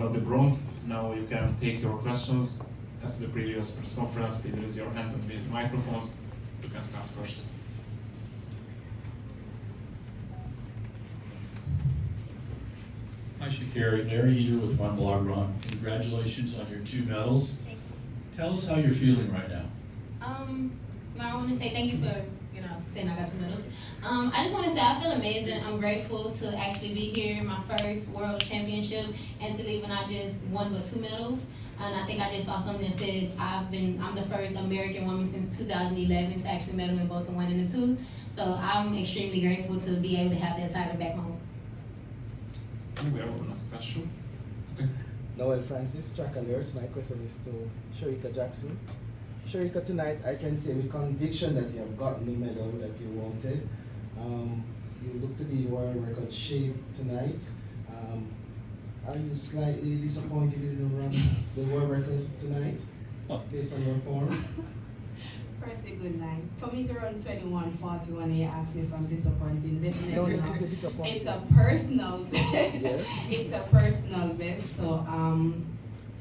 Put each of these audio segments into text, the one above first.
got the bronze. Now you can take your questions. As the previous press conference, please raise your hands and with microphones. You can start first. Hi, Sha'Carri. Larry here with One Blog Run. Congratulations on your 2 medals. Tell us how you're feeling right now. Well, I want to say thank you for, saying I got 2 medals. I just want to say I feel amazing. I'm grateful to actually be here in my first world championship and to leave when I just won with 2 medals. And I think I just saw something that said I'm the first American woman since 2011 to actually medal in both the 1 and the 2. So I'm extremely grateful to be able to have that title back home. We have one last question. Okay. Noel Francis, track and yours. My question is to Shericka Jackson. Shericka, tonight I can say with conviction that you have gotten the medal that you wanted. You look to be in world record shape tonight. Are you slightly disappointed in the run, the world record tonight, based on your form? Firstly, good night. For me to run 21:41, you asked me if I'm disappointed. Definitely not. It's a personal best. Yes. It's a personal best. So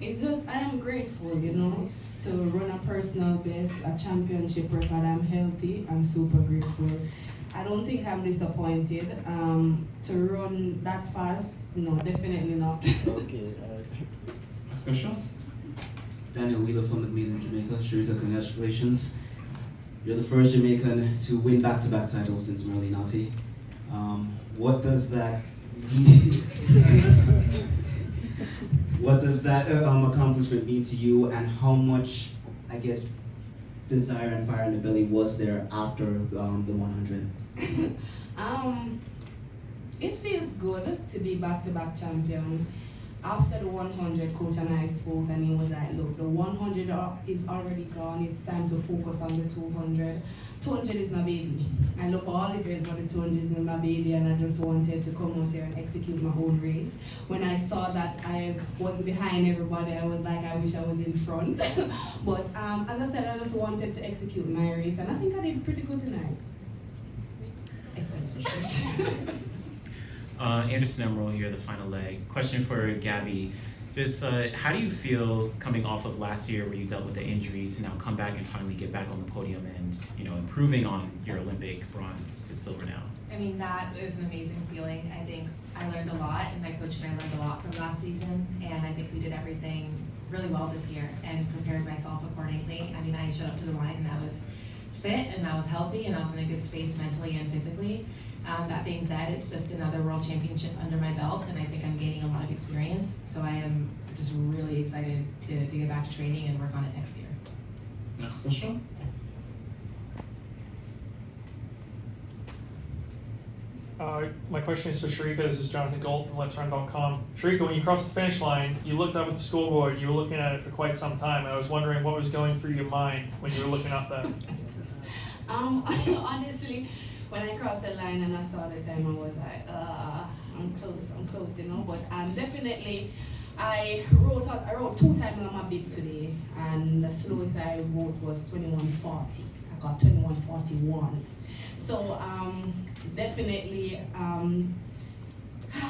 it's just I am grateful, to run a personal best, a championship record. I'm healthy. I'm super grateful. I don't think I'm disappointed. To run that fast, no, definitely not. Okay. Next question. Daniel Wheeler from the Glen in Jamaica. Shericka, congratulations. You're the first Jamaican to win back-to-back titles since Merlinati. What does that accomplishment mean to you, and how much, I guess, desire and fire in the belly was there after the 100? It feels good to be back-to-back champion. After the 100, Coach and I spoke, and he was like, look, the 100 is already gone. It's time to focus on the 200. 200 is my baby. I love all of it, but the 200 is my baby, and I just wanted to come out here and execute my own race. When I saw that I was behind everybody, I was like, I wish I was in front. But as I said, I just wanted to execute my race, and I think I did pretty good tonight. Excellent. Anderson Emerald here, the final leg. Question for Gabby. Just how do you feel coming off of last year where you dealt with the injury to now come back and finally get back on the podium and improving on your Olympic bronze to silver now? I mean, that is an amazing feeling. I think I learned a lot, and my coach and I learned a lot from last season, and I think we did everything really well this year and prepared myself accordingly. I mean, I showed up to the line and I was fit and I was healthy and I was in a good space mentally and physically. That being said, it's just another world championship under my belt, and I think I'm gaining a lot of experience. So I am just really excited to get back to training and work on it next year. Next question. My question is for Shericka. This is Jonathan Gold from Let'sRun.com. Shericka, when you crossed the finish line, you looked up at the scoreboard. You were looking at it for quite some time. I was wondering what was going through your mind when you were looking up there. Honestly, when I crossed the line and I saw the time, I was like, I'm close, But definitely, I wrote 2 times on my bib today, and the slowest I wrote was 21:40. I got 21:41. So definitely,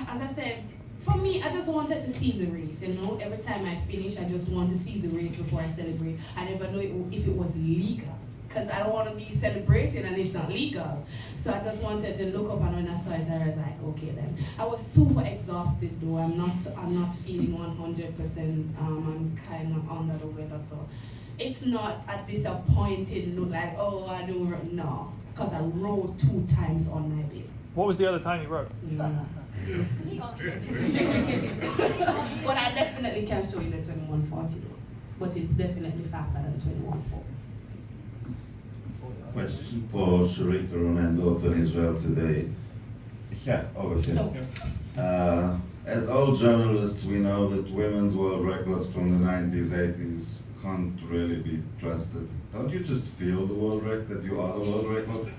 as I said, for me, I just wanted to see the race. Every time I finish, I just want to see the race before I celebrate. I never know if it was legal, because I don't want to be celebrating and it's not legal. So I just wanted to look up, and when I saw it, I was like, okay then. I was super exhausted though. I'm not feeling 100%. I'm kind of under the weather, so it's not a disappointed look like, oh, I don't know, because I rode 2 times on my bib. What was the other time you rode? But I definitely can show you the 21:40 though. But it's definitely faster than 21:40. Question for Shericka on Endorphin Israel today. Yeah, over here. As all journalists, we know that women's world records from the 90s, 80s can't really be trusted. Don't you just feel the world record, that you are the world record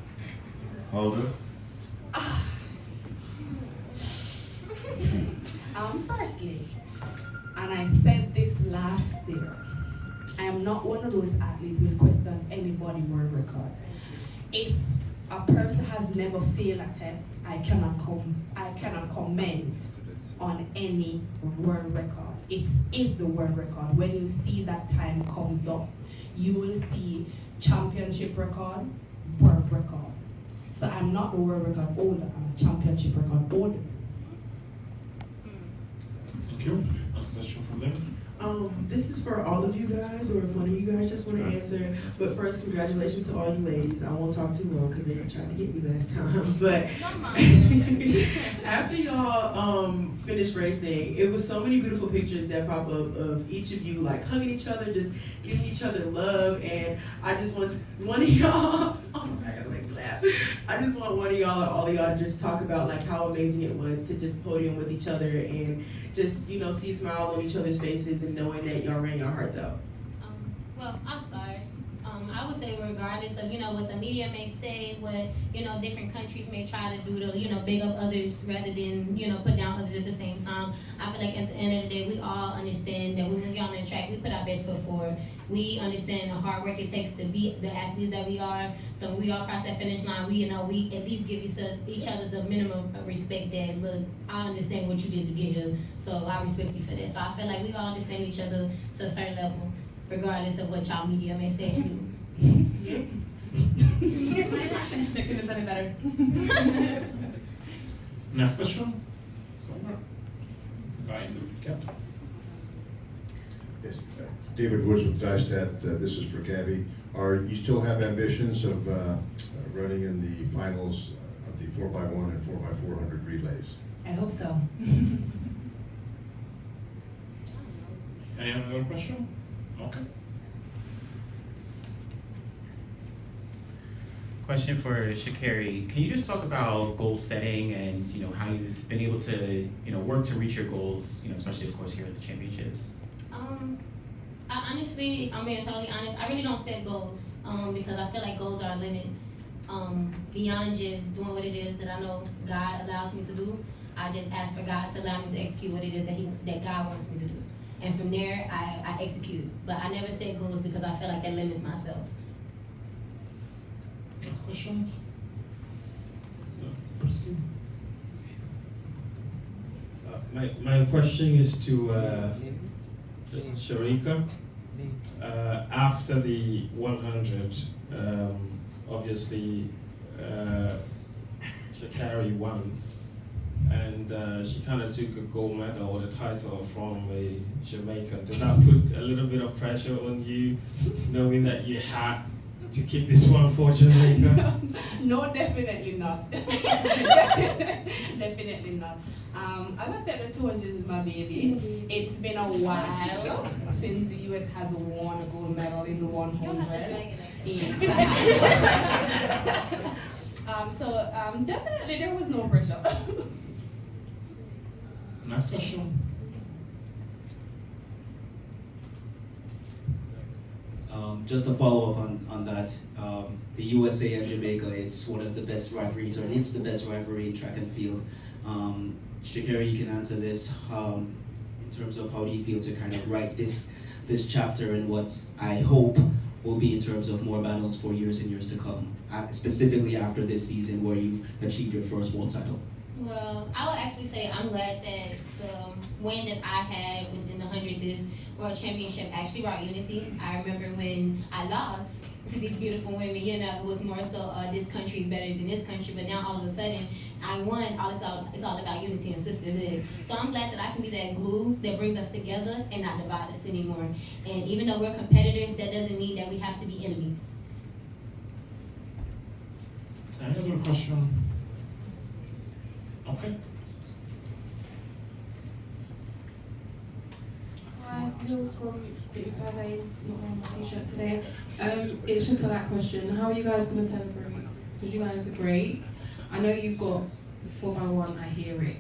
holder? Firstly, and I said this last year, I am not one of those athletes who will question anybody world record. If a person has never failed a test, I cannot comment on any world record. It is the world record. When you see that time comes up, you will see championship record, world record. So I'm not the world record holder, I'm a championship record holder. Thank you. Next question from them. This is for all of you guys, or if one of you guys just want to answer. But first, congratulations to all you ladies. I won't talk too long because they were trying to get me last time. But after y'all finished racing, it was so many beautiful pictures that pop up of each of you like hugging each other, just giving each other love. And I just want one of y'all. Oh, I gotta make me laugh. I just want one of y'all or all of y'all to just talk about like how amazing it was to just podium with each other and just, you know, see smiles on each other's faces and knowing that y'all ran your hearts out. Well, I'll start. I would say regardless of, you know, what the media may say, what, you know, different countries may try to do to, you know, big up others rather than, you know, put down others at the same time. I feel like at the end of the day, we all understand that when we get on the track, we put our best foot forward. We understand the hard work it takes to be the athletes that we are. So when we all cross that finish line, we, you know, we at least give each other the minimum of respect that, look, I understand what you did to get here, so I respect you for that. So I feel like we all understand each other to a certain level, regardless of what y'all media may say and do. They could have said it better. Next question. Somewhere. Guy in the cap. Yes, David Woods with Dystat. This is for Gabby. You still have ambitions of running in the finals of the 4x1 and 4x400 relays? I hope so. Any other question? Okay. Question for Sha'Carri. Can you just talk about goal setting and, you know, how you've been able to, you know, work to reach your goals, you know, especially of course here at the championships? I honestly, if I'm being totally honest, I really don't set goals because I feel like goals are a limit. Beyond just doing what it is that I know God allows me to do, I just ask for God to allow me to execute what it is that God wants me to do. And from there, I execute. But I never set goals because I feel like that limits myself. Next question. The first team. My question is to Shericka. After the 100, obviously Sha'Carri won, and she kind of took a gold medal or the title from a Jamaican. Did that put a little bit of pressure on you, knowing that you had to keep this one for Jamaica? No, definitely not. Definitely not. As I said, the 200 is my baby. It's been a while since the US has won a gold medal in the 100. Definitely there was no pressure. Next question. Just to follow up on that, the USA and Jamaica, it's one of the best rivalries, or it's the best rivalry in track and field. Sha'Carri, you can answer this in terms of how do you feel to kind of write this chapter and what I hope will be in terms of more battles for years and years to come, specifically after this season where you've achieved your first world title. Well, I would actually say I'm glad that the win that I had in the 100 this World Championship actually brought unity. I remember when I lost to these beautiful women, you know, it was more so this country is better than this country, but now all of a sudden I won. It's all about unity and sisterhood. So I'm glad that I can be that glue that brings us together and not divide us anymore. And even though we're competitors, that doesn't mean that we have to be enemies. Any other question? Okay. Hi, Jules from the survey, not on my t-shirt today. It's just a that question. How are you guys going to celebrate? Because you guys are great. I know you've got 4x1, I hear it.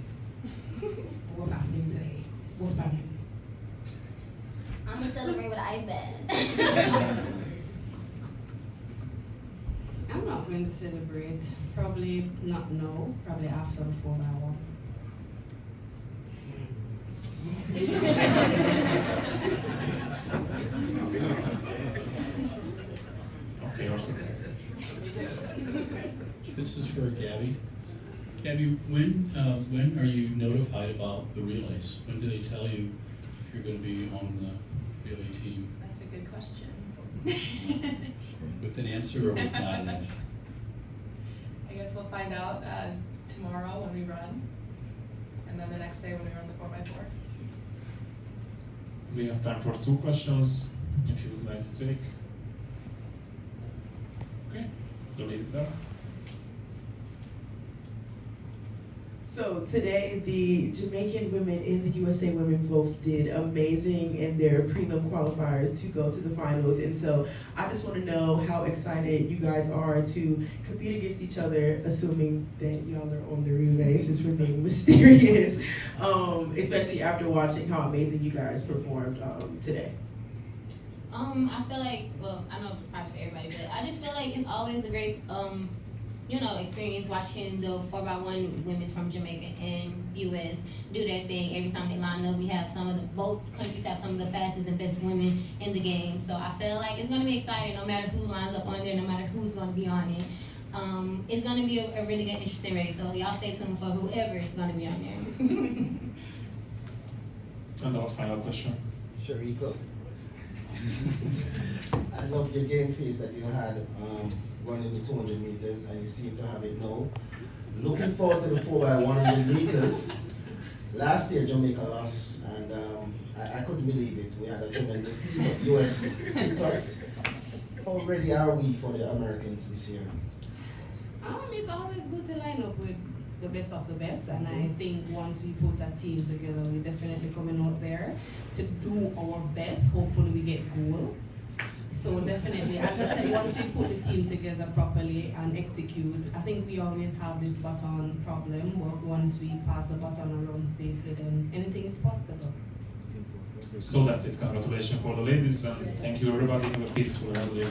What's happening today? What's happening? I'm going to celebrate with an ice bath. I'm not going to celebrate. Probably not now. Probably after the 4x1. Okay, This is for Gabby. Gabby, when are you notified about the relays? When do they tell you if you're going to be on the relay team? That's a good question. With an answer or with not an answer? I guess we'll find out tomorrow when we run, and then the next day when we run the 4x4. We have time for 2 questions, if you would like to take. Okay, we'll leave it there. So today, the Jamaican women and the USA women both did amazing in their prelim qualifiers to go to the finals. And so I just want to know how excited you guys are to compete against each other, assuming that y'all are on the relay, since we're being mysterious, especially after watching how amazing you guys performed today. I feel like, well, I know it's probably for everybody, but I just feel like it's always a great, experience watching the 4x1 women from Jamaica and US do their thing. Every time they line up, we have both countries have some of the fastest and best women in the game. So I feel like it's gonna be exciting no matter who lines up on there, no matter who's gonna be on it. It's gonna be a really good, interesting race. So y'all stay tuned for whoever is gonna be on there. And our final question. Shericka. I love your game face that you had running the 200 meters, and you seem to have it now. Looking forward to the 4x100 meters. Last year, Jamaica lost, and I couldn't believe it. We had a tremendous team, but US picked us. How ready are we for the Americans this year? It's always good to line up with the best of the best, and I think once we put a team together, we're definitely coming out there to do our best. Hopefully we get gold. So definitely, as I said, once we put the team together properly and execute, I think we always have this baton problem, but once we pass the baton around safely, then anything is possible. So that's it. Congratulations for the ladies, and thank you everybody. Have a peaceful and